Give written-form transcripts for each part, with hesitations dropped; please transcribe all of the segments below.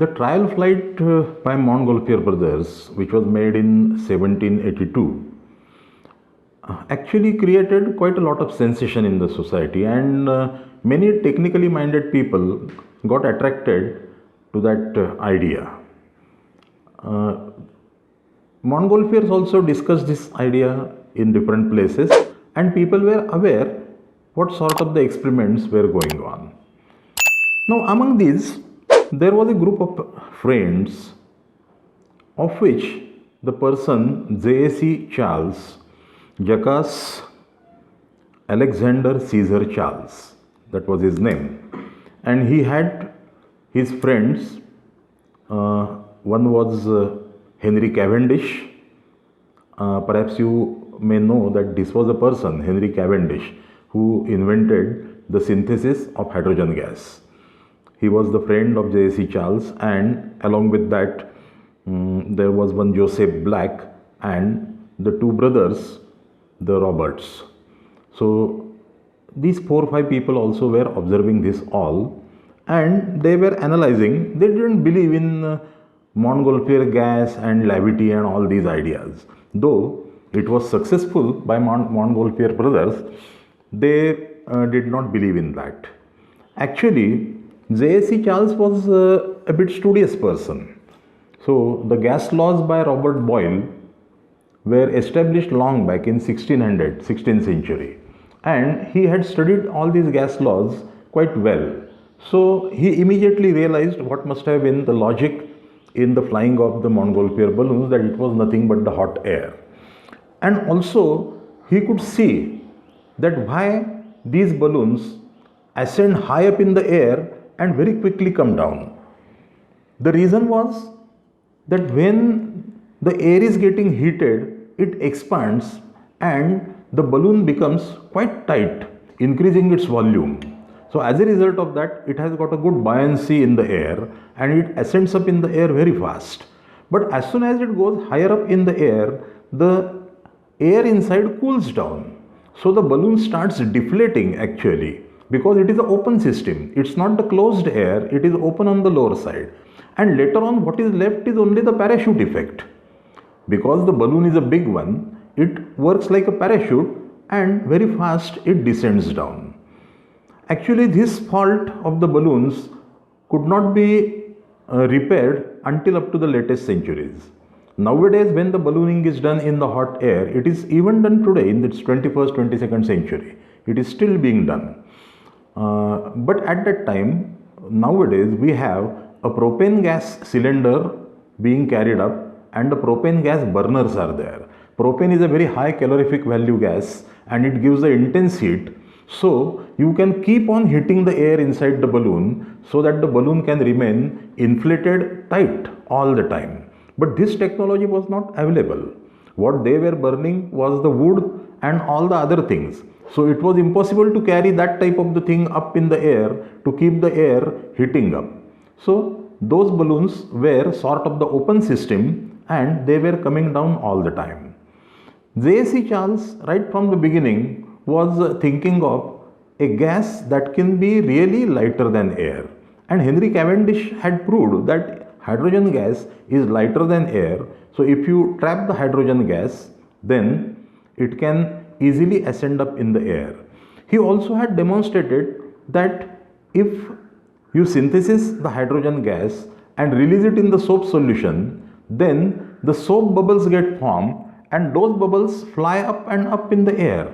The trial flight by Montgolfier brothers, which was made in 1782, actually created quite a lot of sensation in the society, and many technically minded people got attracted to that idea. Montgolfiers also discussed this idea in different places, and people were aware what sort of the experiments were going on. Now, among these, there was a group of friends, of which the person J.A.C. Charles, Jacques Alexander Caesar Charles, that was his name, and he had his friends. One was Henry Cavendish. Perhaps you may know that this was a person, Henry Cavendish, who invented the synthesis of hydrogen gas. He was the friend of J.A.C. Charles, and along with that, there was one Joseph Black and the two brothers, the Roberts. So these 4 or 5 people also were observing this all, and they were analyzing. They didn't believe in Montgolfier gas and Levity and all these ideas. Though it was successful by Montgolfier brothers, they did not believe in that. Actually, J.A.C. Charles was a bit studious person. So the gas laws by Robert Boyle were established long back in 16th century, and he had studied all these gas laws quite well. So he immediately realized what must have been the logic in the flying of the Montgolfier balloons, that it was nothing but the hot air. And also he could see that why these balloons ascend high up in the air and very quickly come down. The reason was that when the air is getting heated, it expands and the balloon becomes quite tight, increasing its volume. So as a result of that, it has got a good buoyancy in the air and it ascends up in the air very fast. But as soon as it goes higher up in the air inside cools down. So the balloon starts deflating actually, because it is an open system. It's not the closed air, it is open on the lower side. And later on, what is left is only the parachute effect. Because the balloon is a big one, it works like a parachute and very fast it descends down. Actually, this fault of the balloons could not be repaired until up to the latest centuries. Nowadays, when the ballooning is done in the hot air, it is even done today in this 21st, 22nd century. It is still being done. But at that time, nowadays, we have a propane gas cylinder being carried up and the propane gas burners are there. Propane is a very high calorific value gas and it gives the intense heat. So you can keep on heating the air inside the balloon so that the balloon can remain inflated tight all the time. But this technology was not available. What they were burning was the wood and all the other things. So it was impossible to carry that type of the thing up in the air to keep the air heating up. So those balloons were sort of the open system and they were coming down all the time. J.A.C. Charles, right from the beginning, was thinking of a gas that can be really lighter than air. And Henry Cavendish had proved that hydrogen gas is lighter than air. So if you trap the hydrogen gas, then it can easily ascend up in the air. He also had demonstrated that if you synthesize the hydrogen gas and release it in the soap solution, then the soap bubbles get formed and those bubbles fly up and up in the air.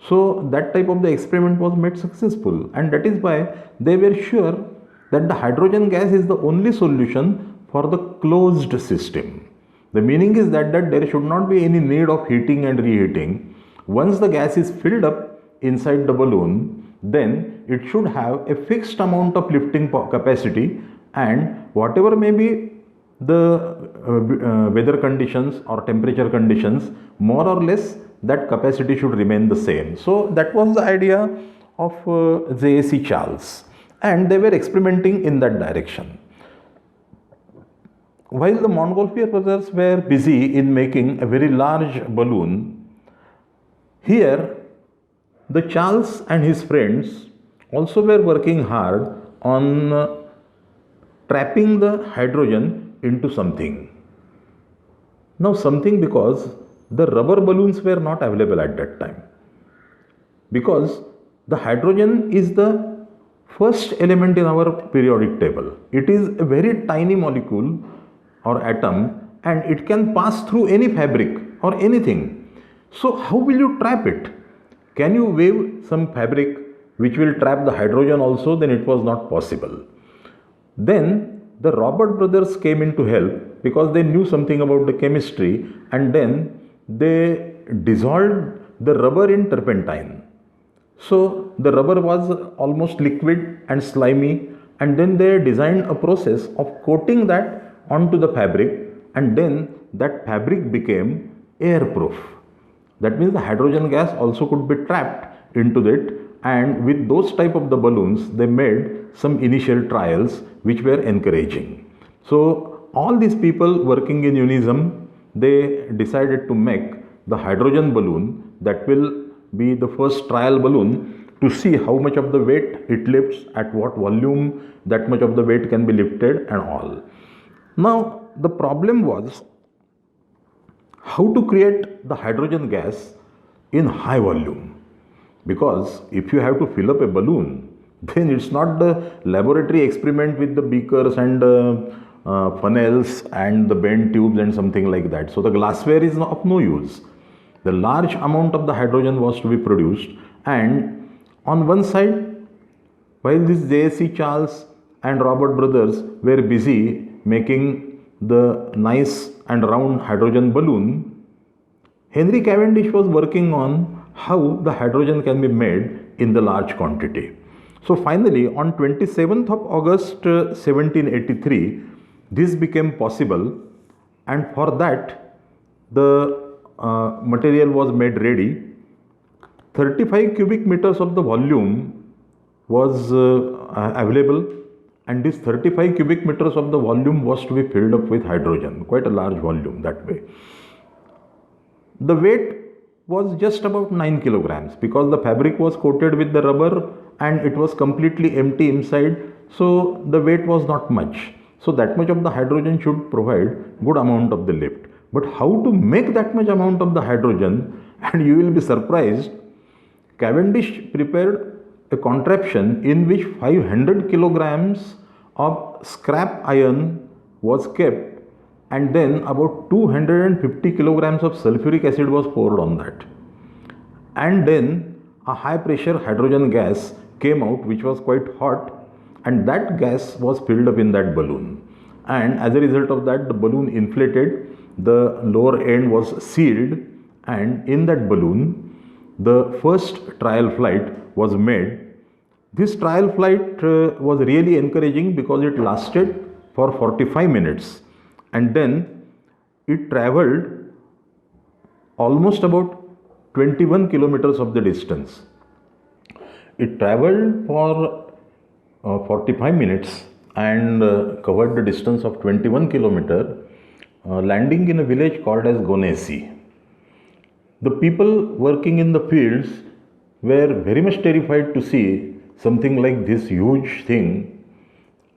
So that type of the experiment was made successful, and that is why they were sure that the hydrogen gas is the only solution for the closed system. The meaning is that there should not be any need of heating and reheating. Once the gas is filled up inside the balloon, then it should have a fixed amount of lifting capacity, and whatever may be the weather conditions or temperature conditions, more or less that capacity should remain the same. So that was the idea of J.A.C. Charles, and they were experimenting in that direction. While the Montgolfier brothers were busy in making a very large balloon, here the Charles and his friends also were working hard on trapping the hydrogen into something. Now, something because the rubber balloons were not available at that time. Because the hydrogen is the first element in our periodic table. It is a very tiny molecule or atom, and it can pass through any fabric or anything. So, how will you trap it? Can you wave some fabric which will trap the hydrogen also? Then it was not possible. Then the Robert brothers came in to help because they knew something about the chemistry, and then they dissolved the rubber in turpentine. So the rubber was almost liquid and slimy, and then they designed a process of coating that onto the fabric, and then that fabric became airproof. That means the hydrogen gas also could be trapped into it, and with those type of the balloons they made some initial trials which were encouraging. So all these people working in Unism, they decided to make the hydrogen balloon that will be the first trial balloon to see how much of the weight it lifts, at what volume that much of the weight can be lifted and all. Now the problem was how to create the hydrogen gas in high volume, because if you have to fill up a balloon, then it's not the laboratory experiment with the beakers and funnels and the bent tubes and something like that. So the glassware is of no use. The large amount of the hydrogen was to be produced, and on one side, while this J.S.C. Charles and Robert brothers were busy making the nice and round hydrogen balloon, Henry Cavendish was working on how the hydrogen can be made in the large quantity. So finally, on 27th of August 1783, this became possible, and for that the material was made ready. 35 cubic meters of the volume was available, and this 35 cubic meters of the volume was to be filled up with hydrogen, quite a large volume that way. The weight was just about 9 kilograms because the fabric was coated with the rubber and it was completely empty inside, so the weight was not much. So that much of the hydrogen should provide good amount of the lift. But how to make that much amount of the hydrogen? And you will be surprised, Cavendish prepared a contraption in which 500 kilograms of scrap iron was kept, and then about 250 kilograms of sulfuric acid was poured on that. And then a high pressure hydrogen gas came out which was quite hot, and that gas was filled up in that balloon. And as a result of that, the balloon inflated, the lower end was sealed, and in that balloon the first trial flight was made. This trial flight was really encouraging because it lasted for 45 minutes, and then it traveled almost about 21 kilometers of the distance. It traveled for 45 minutes and covered the distance of 21 kilometers, landing in a village called as Gonesi. The people working in the fields were very much terrified to see something like this huge thing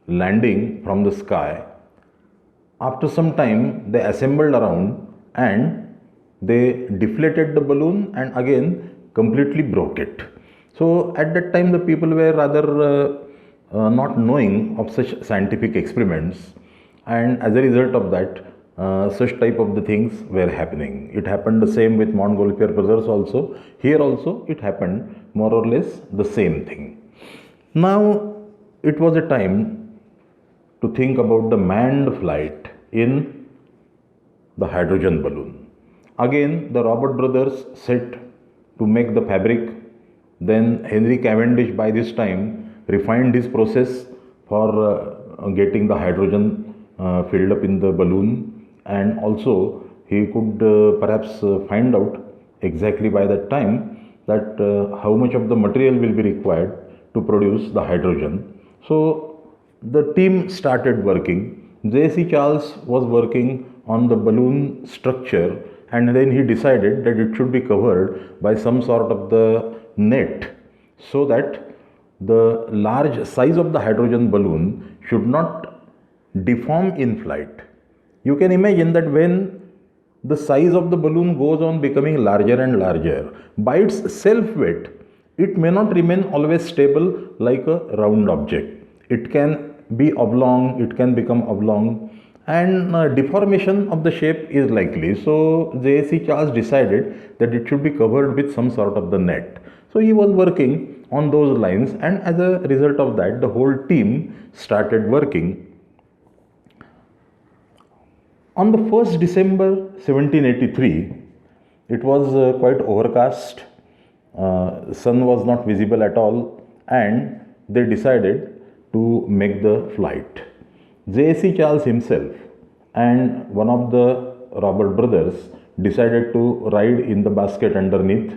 landing from the sky. After some time, they assembled around and they deflated the balloon and again completely broke it. So at that time, the people were rather not knowing of such scientific experiments, and as a result of that, such type of the things were happening. It happened the same with Montgolfier brothers also. Here also it happened more or less the same thing. Now it was a time to think about the manned flight in the hydrogen balloon. Again the Robert brothers set to make the fabric. Then Henry Cavendish by this time refined his process for getting the hydrogen filled up in the balloon, and also he could perhaps find out exactly by that time that how much of the material will be required to produce the hydrogen. So the team started working. J.C. Charles was working on the balloon structure, and then he decided that it should be covered by some sort of the net, so that the large size of the hydrogen balloon should not deform in flight. You can imagine that when the size of the balloon goes on becoming larger and larger, by its self weight, it may not remain always stable like a round object. It can be oblong, it can become oblong, and deformation of the shape is likely. So J.C. Charles decided that it should be covered with some sort of the net. So he was working on those lines, and as a result of that, the whole team started working. On the 1st December 1783, it was quite overcast, sun was not visible at all, and they decided to make the flight. J.C. Charles himself and one of the Robert brothers decided to ride in the basket underneath,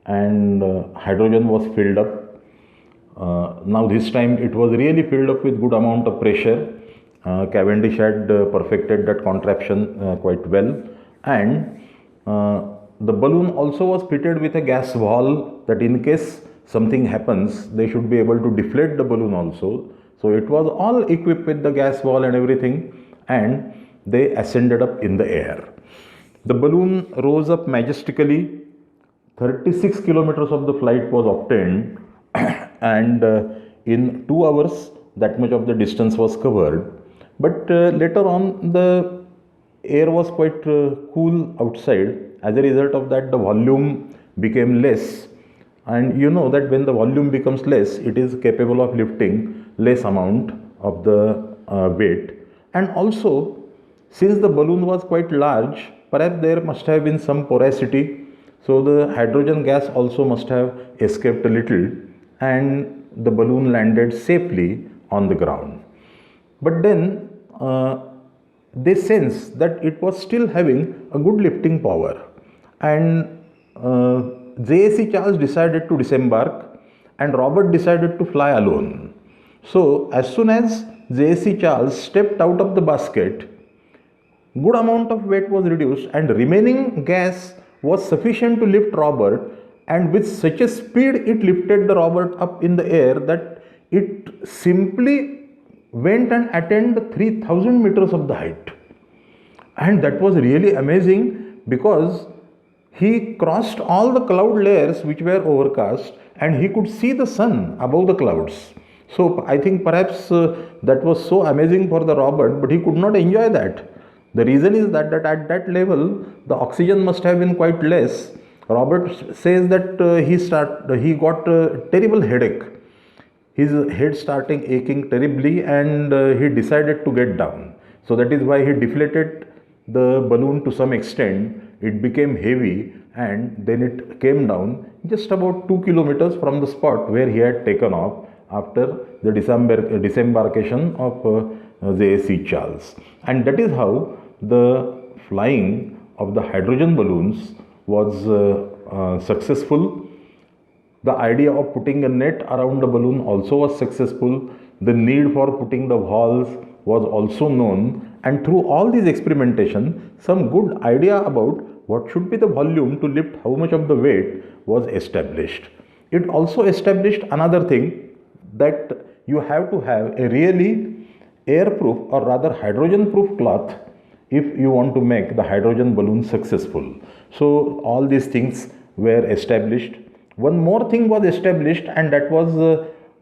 and hydrogen was filled up. Now this time it was really filled up with good amount of pressure. Cavendish had perfected that contraption quite well, and the balloon also was fitted with a gas valve, that in case something happens they should be able to deflate the balloon also. So it was all equipped with the gas valve and everything, and they ascended up in the air. The balloon rose up majestically. 36 kilometers of the flight was obtained, and in 2 hours that much of the distance was covered. But later on, the air was quite cool outside. As a result of that, the volume became less, and you know that when the volume becomes less, it is capable of lifting less amount of the weight. And also, since the balloon was quite large, perhaps there must have been some porosity, so the hydrogen gas also must have escaped a little, and the balloon landed safely on the ground. But then they sensed that it was still having a good lifting power, and J.C. Charles decided to disembark, and Robert decided to fly alone. So as soon as J.C. Charles stepped out of the basket, good amount of weight was reduced, and remaining gas was sufficient to lift Robert, and with such a speed it lifted the Robert up in the air that it simply went and attained 3000 meters of the height. And that was really amazing, because he crossed all the cloud layers which were overcast, and he could see the sun above the clouds. So I think perhaps that was so amazing for the Robert, but he could not enjoy that. The reason is that at that level the oxygen must have been quite less. Robert says that he got a terrible headache. His head starting aching terribly, and he decided to get down. So that is why he deflated the balloon to some extent. It became heavy, and then it came down just about 2 kilometers from the spot where he had taken off after the disembarkation of J.C. Charles. And that is how the flying of the hydrogen balloons was successful. The idea of putting a net around the balloon also was successful. The need for putting the valves was also known, and through all these experimentation, some good idea about what should be the volume to lift how much of the weight was established. It also established another thing, that you have to have a really airproof, or rather hydrogen proof cloth, if you want to make the hydrogen balloon successful. So all these things were established. One more thing was established, and that was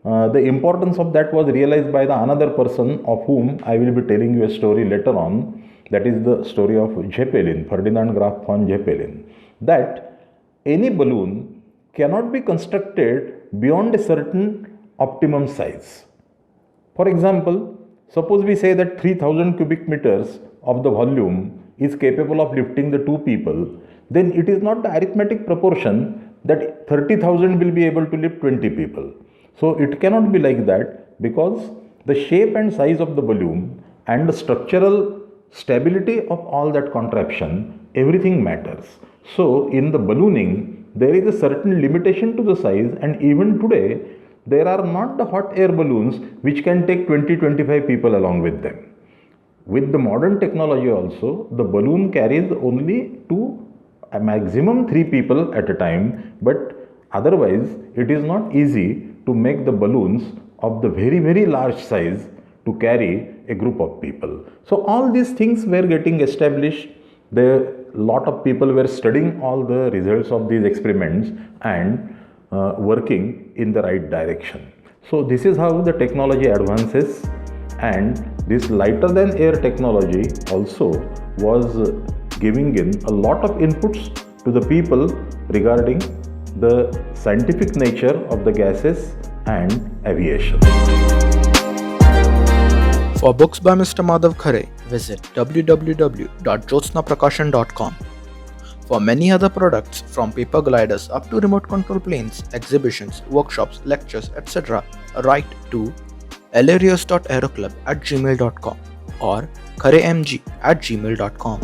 the importance of that was realized by the another person of whom I will be telling you a story later on. That is the story of Zeppelin, Ferdinand Graf von Zeppelin. That any balloon cannot be constructed beyond a certain optimum size. For example, suppose we say that 3000 cubic meters of the volume is capable of lifting the 2 people, then it is not the arithmetic proportion that 30,000 will be able to lift 20 people. So it cannot be like that, because the shape and size of the balloon and the structural stability of all that contraption, everything matters. So in the ballooning, there is a certain limitation to the size, and even today, there are not the hot air balloons which can take 20-25 people along with them. With the modern technology also, the balloon carries only a maximum 3 people at a time, but otherwise it is not easy to make the balloons of the very large size to carry a group of people. So all these things were getting established. The lot of people were studying all the results of these experiments and working in the right direction. So this is how the technology advances, and this lighter than air technology also was giving in a lot of inputs to the people regarding the scientific nature of the gases and aviation. For books by Mr. Madhav Khare, visit www.jyotsnaprakashan.com. For many other products from paper gliders up to remote control planes, exhibitions, workshops, lectures, etc., write to hilarious.aeroclub@gmail.com or kharemg@gmail.com.